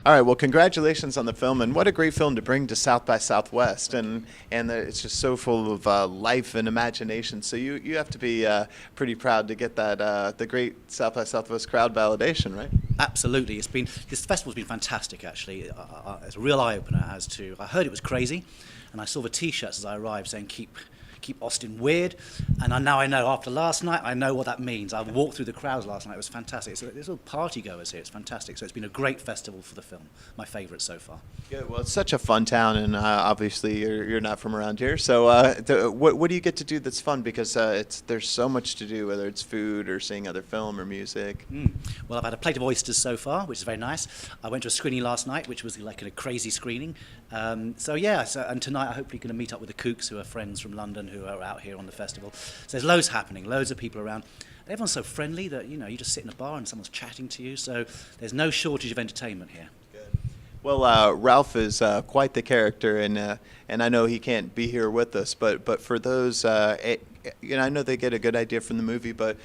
All right, well, congratulations on the film, and what a great film to bring to South by Southwest, and it's just so full of life and imagination. So you have to be pretty proud to get that the great South by Southwest crowd validation, right? Absolutely, this festival's been fantastic. Actually, it's a real eye opener as to. I heard it was crazy, and I saw the T-shirts as I arrived saying keep Austin weird, and now I know after last night I know what that means. I walked through the crowds last night, it was fantastic. So there's all party goers here, it's fantastic. So it's been a great festival for the film, my favourite so far. Good. Well, it's such a fun town, and obviously you're not from around here. So what do you get to do that's fun? Because there's so much to do, whether it's food or seeing other film or music. Well, I've had a plate of oysters so far, which is very nice. I went to a screening last night, which was like a crazy screening. And tonight I'm hopefully going to meet up with the Kooks, who are friends from London, who are out here on the festival. So there's loads happening, loads of people around. Everyone's so friendly that you just sit in a bar and someone's chatting to you. So there's no shortage of entertainment here. Good. Well, Ralph is quite the character, and I know he can't be here with us, but for those, I know they get a good idea from the movie, but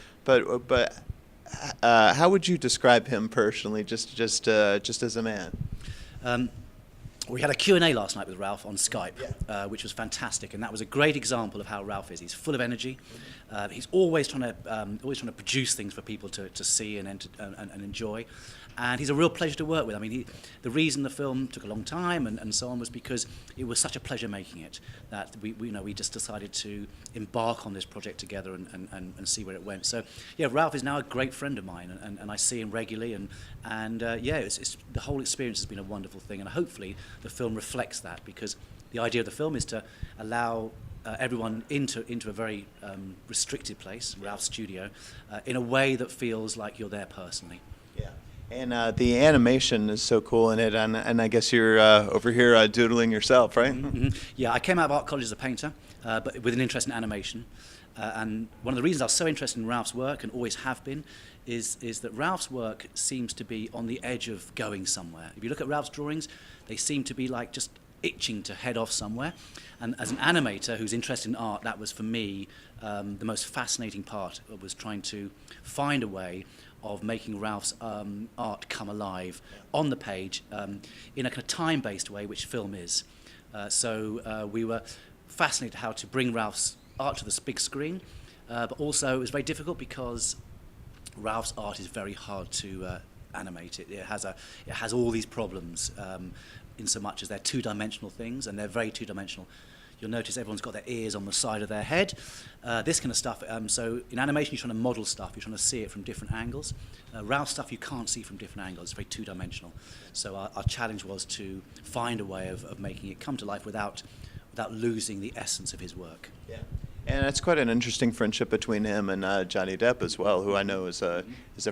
how would you describe him personally, just as a man? We had a Q&A last night with Ralph on Skype, which was fantastic, and that was a great example of how Ralph is. He's full of energy. He's always trying to produce things for people to see and enjoy. And he's a real pleasure to work with. I mean, the reason the film took a long time and so on was because it was such a pleasure making it that we just decided to embark on this project together and see where it went. So, yeah, Ralph is now a great friend of mine, and I see him regularly. It's the whole experience has been a wonderful thing, and hopefully the film reflects that, because the idea of the film is to allow everyone into a very restricted place, Ralph's studio, in a way that feels like you're there personally. Yeah. And the animation is so cool in it, and I guess you're over here doodling yourself, right? Mm-hmm. Yeah, I came out of art college as a painter, but with an interest in animation. And one of the reasons I was so interested in Ralph's work, and always have been, is that Ralph's work seems to be on the edge of going somewhere. If you look at Ralph's drawings, they seem to be like just itching to head off somewhere. And as an animator who's interested in art, that was for me the most fascinating part, was trying to find a way of making Ralph's art come alive on the page in a kind of time-based way, which film is. So we were fascinated how to bring Ralph's art to this big screen, but also it was very difficult because Ralph's art is very hard to animate. It has all these problems in so much as they're two-dimensional things, and they're very two-dimensional. You'll notice everyone's got their ears on the side of their head, this kind of stuff. So in animation, you're trying to model stuff. You're trying to see it from different angles. Ralph's stuff you can't see from different angles. It's very two-dimensional. So our challenge was to find a way of making it come to life without losing the essence of his work. Yeah. And it's quite an interesting friendship between him and Johnny Depp as well, who I know is a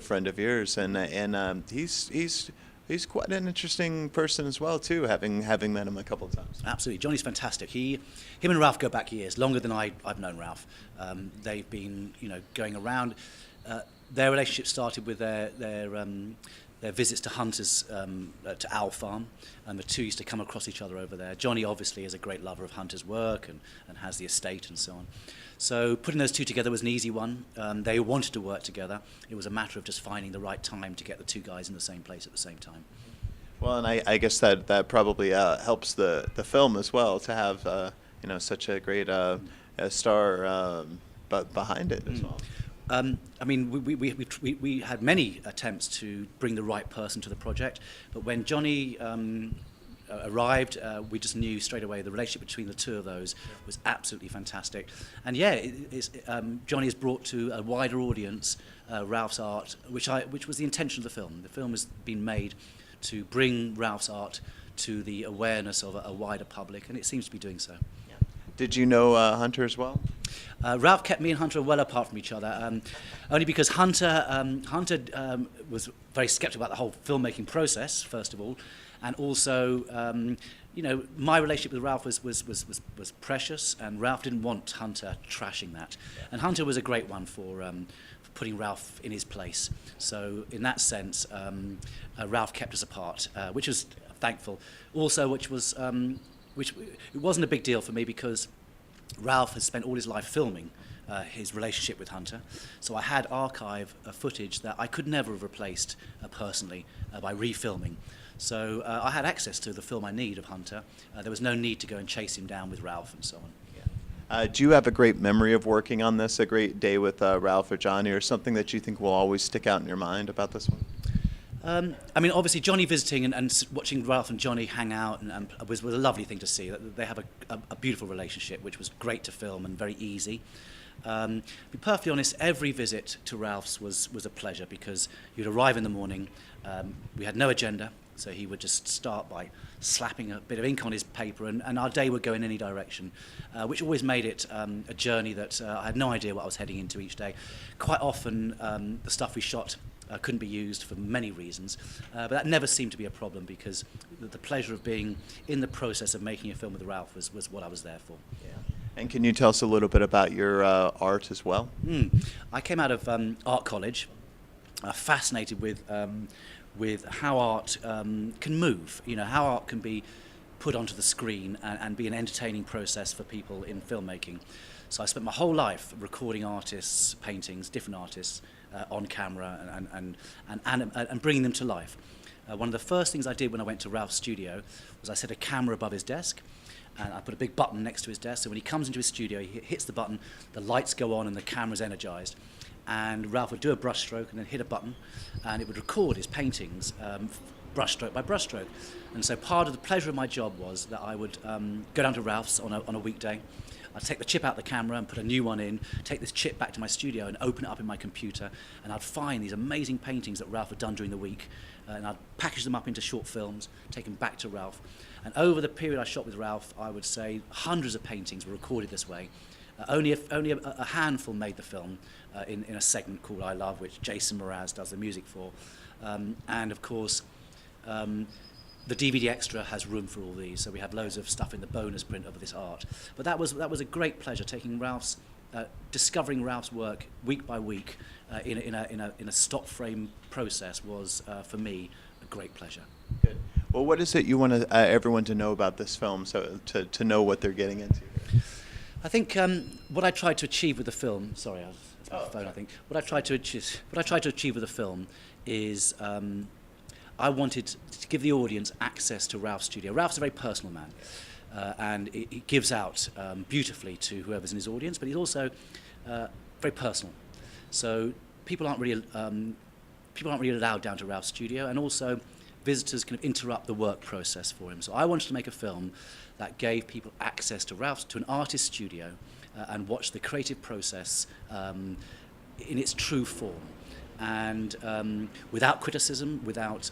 friend of yours, and he's quite an interesting person as well too, having met him a couple of times. Absolutely, Johnny's fantastic. Him and Ralph go back years, longer than I've known Ralph. They've been going around. Their relationship started with their visits to Hunter's, to Owl Farm, and the two used to come across each other over there. Johnny obviously is a great lover of Hunter's work and has the estate and so on. So putting those two together was an easy one. They wanted to work together. It was a matter of just finding the right time to get the two guys in the same place at the same time. Well, and I guess that probably helps the film as well, to have such a great star but behind it as well. I mean, we had many attempts to bring the right person to the project, but when Johnny arrived, we just knew straight away the relationship between the two of those was absolutely fantastic. And yeah, Johnny has brought to a wider audience Ralph's art, which was the intention of the film. The film has been made to bring Ralph's art to the awareness of a wider public, and it seems to be doing so. Did you know Hunter as well? Ralph kept me and Hunter well apart from each other, only because Hunter was very skeptical about the whole filmmaking process, first of all, and also, my relationship with Ralph was precious, and Ralph didn't want Hunter trashing that. And Hunter was a great one for putting Ralph in his place. So in that sense, Ralph kept us apart, which was thankful. Also, which it wasn't a big deal for me because Ralph has spent all his life filming, his relationship with Hunter. So I had archive footage that I could never have replaced personally by refilming. So I had access to the film I need of Hunter. There was no need to go and chase him down with Ralph and so on. Do you have a great memory of working on this, a great day with Ralph or Johnny, or something that you think will always stick out in your mind about this one? I mean, obviously, Johnny visiting and watching Ralph and Johnny hang out and was a lovely thing to see. They have a beautiful relationship, which was great to film and very easy. To be perfectly honest, every visit to Ralph's was a pleasure because you'd arrive in the morning. We had no agenda, so he would just start by slapping a bit of ink on his paper, and our day would go in any direction, which always made it a journey that I had no idea what I was heading into each day. Quite often, the stuff we shot couldn't be used for many reasons, but that never seemed to be a problem because the pleasure of being in the process of making a film with Ralph was what I was there for. Yeah. And can you tell us a little bit about your art as well? I came out of art college, fascinated with how art can move, how art can be put onto the screen and be an entertaining process for people in filmmaking. So I spent my whole life recording artists' paintings, different artists, on camera and bringing them to life. One of the first things I did when I went to Ralph's studio was I set a camera above his desk, and I put a big button next to his desk, so when he comes into his studio, he hits the button, the lights go on and the camera's energized. And Ralph would do a brushstroke and then hit a button, and it would record his paintings brushstroke by brushstroke. And so part of the pleasure of my job was that I would go down to Ralph's on a weekday. I'd take the chip out of the camera and put a new one in, take this chip back to my studio and open it up in my computer, and I'd find these amazing paintings that Ralph had done during the week, and I'd package them up into short films, take them back to Ralph. And over the period I shot with Ralph, I would say hundreds of paintings were recorded this way. Only a handful made the film in a segment called I Love, which Jason Mraz does the music for. And of course, the DVD extra has room for all these, so we have loads of stuff in the bonus print of this art. But that was a great pleasure, taking discovering Ralph's work week by week in a stop frame process was for me a great pleasure. Good. Well, what is it you want everyone to know about this film, so to know what they're getting into? I think what I tried to achieve with the film. Sorry, that's my phone. I think what I tried to achieve with the film is I wanted to give the audience access to Ralph's studio. Ralph's a very personal man, and he gives out beautifully to whoever's in his audience. But he's also very personal, so people aren't really allowed down to Ralph's studio, and also visitors can interrupt the work process for him. So I wanted to make a film that gave people access to an artist's studio and watch the creative process in its true form, and without criticism, without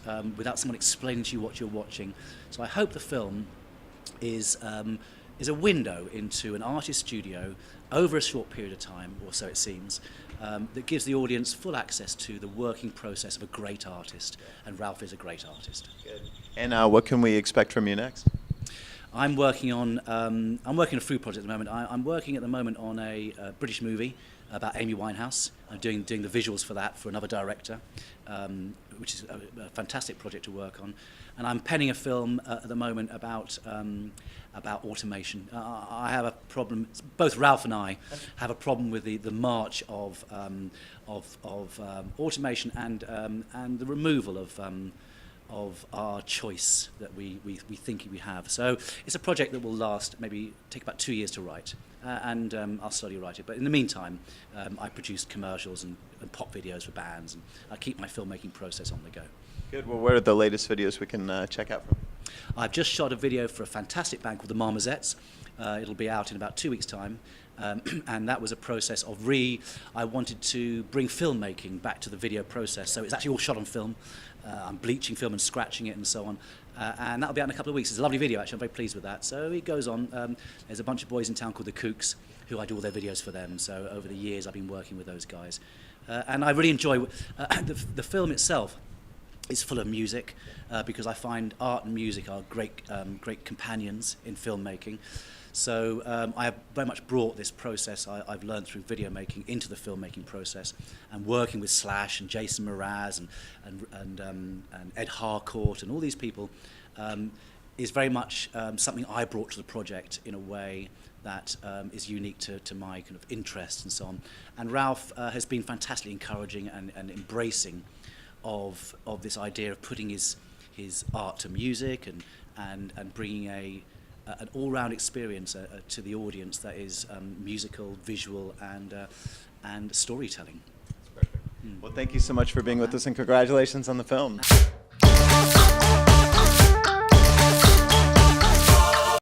someone explaining to you what you're watching. So I hope the film is a window into an artist's studio over a short period of time, or so it seems, that gives the audience full access to the working process of a great artist, and Ralph is a great artist. Good. And what can we expect from you next? I'm working on a food project at the moment. I'm working at the moment on a British movie about Amy Winehouse. I'm doing the visuals for that for another director, which is a fantastic project to work on. And I'm penning a film at the moment about automation. I have a problem. Both Ralph and I have a problem with the march of automation and the removal of our choice that we think we have. So it's a project that will take about 2 years to write, and I'll slowly write it. But in the meantime, I produce commercials and pop videos for bands, and I keep my filmmaking process on the go. Good. Well, what are the latest videos we can check out from? I've just shot a video for a fantastic band called the Marmozets. It'll be out in about 2 weeks' time. And that was a process of I wanted to bring filmmaking back to the video process. So it's actually all shot on film. I'm bleaching film and scratching it and so on. And that'll be out in a couple of weeks. It's a lovely video, actually. I'm very pleased with that. So it goes on. There's a bunch of boys in town called the Kooks, who I do all their videos for them. So over the years, I've been working with those guys. And I really enjoy the film itself. Is full of music because I find art and music are great companions in filmmaking. So I have very much brought this process I've learned through video making into the filmmaking process, and working with Slash and Jason Mraz and Ed Harcourt and all these people is very much something I brought to the project in a way that is unique to my kind of interests and so on. And Ralph has been fantastically encouraging and embracing of this idea of putting his art to music and bringing an all-round experience to the audience that is musical, visual, and storytelling. Well, thank you so much for being with us, and congratulations on the film.